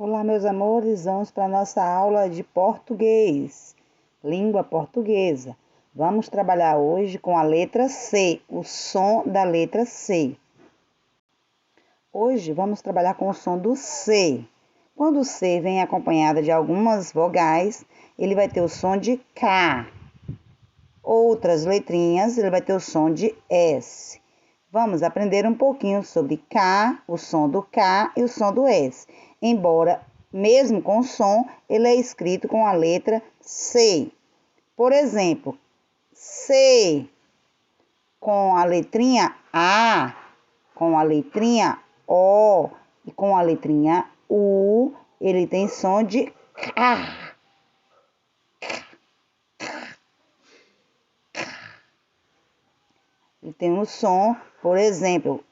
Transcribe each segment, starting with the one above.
Olá, meus amores, vamos para a nossa aula de português, língua portuguesa. Vamos trabalhar hoje com a letra C, o som da letra C. Hoje vamos trabalhar com o som do C. Quando o C vem acompanhada de algumas vogais, ele vai ter o som de K. Outras letrinhas, ele vai ter o som de S. Vamos aprender um pouquinho sobre K, o som do K e o som do S. Embora, mesmo com o som, ele é escrito com a letra C. Por exemplo, C com a letrinha A, com a letrinha O e com a letrinha U, ele tem som de K. Ele tem um som, por exemplo,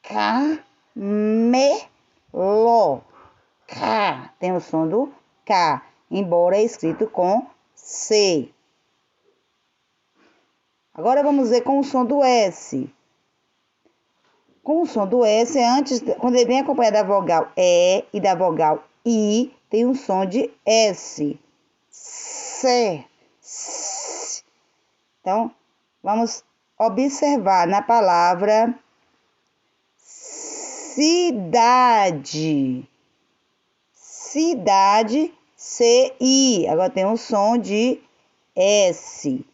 camelo. K. Tem o som do K, embora é escrito com C. Agora vamos ver com o som do S. Com o som do S, quando ele vem acompanhado da vogal E e da vogal I, tem um som de S. C. Então, vamos observar na palavra cidade. Cidade, C-I. Agora tem um som de S.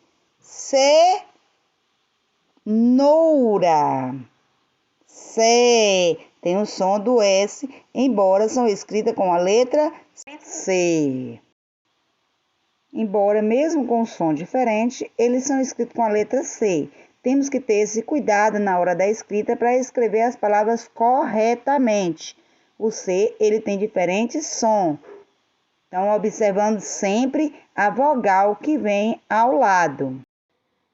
Cenoura. C. Tem o som do S, embora são escritas com a letra C. Embora, mesmo com um som diferente, eles são escritos com a letra C. Temos que ter esse cuidado na hora da escrita para escrever as palavras corretamente. O C, ele tem diferentes sons. Então, observando sempre a vogal que vem ao lado.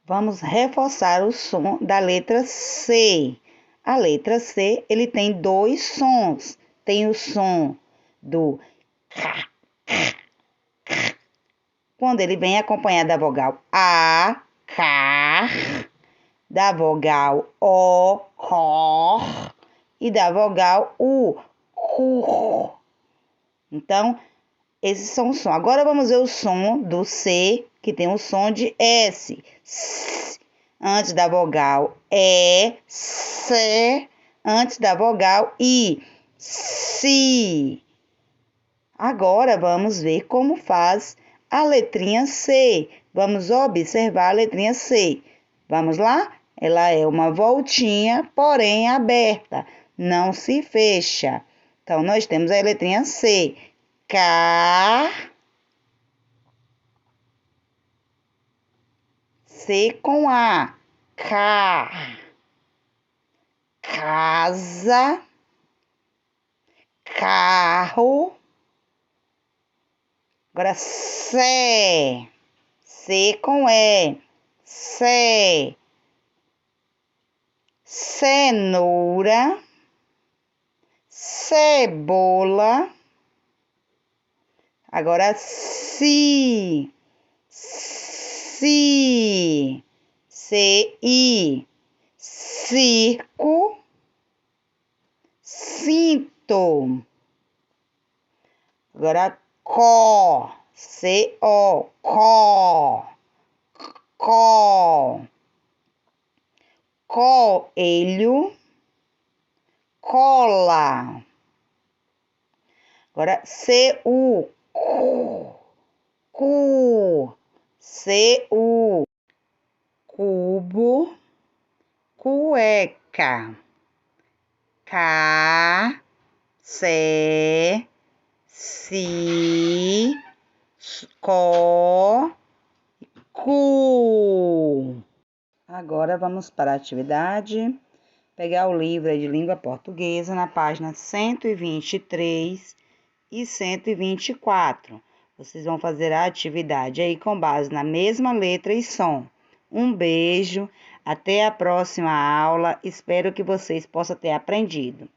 Vamos reforçar o som da letra C. A letra C, ele tem dois sons. Tem o som do K, quando ele vem acompanhado da vogal A, K, da vogal O, O, e da vogal U, U. Então, esses são os sons. Agora vamos ver o som do C, que tem o som de S. S. Antes da vogal E, C. Antes da vogal I, Si. Agora vamos ver como faz a letrinha C. Vamos observar a letrinha C. Vamos lá? Ela é uma voltinha, porém aberta. Não se fecha. Então, nós temos a letrinha C. K. C com A. K. Casa. Carro. Agora, C. C com E. C. Cenoura. Cebola. Agora, si. Si. C-I. Circo. Cinto. Agora, có. C-O. Có. Có. Coelho. Cola. Agora, C-U. Cu. Cu. C-U. Cubo. Cueca. Cá. Sé. Si. Có. Cu. Agora vamos para a atividade. Pegar o livro de língua portuguesa na página 123 e 124. Vocês vão fazer a atividade aí com base na mesma letra e som. Um beijo, até a próxima aula. Espero que vocês possam ter aprendido.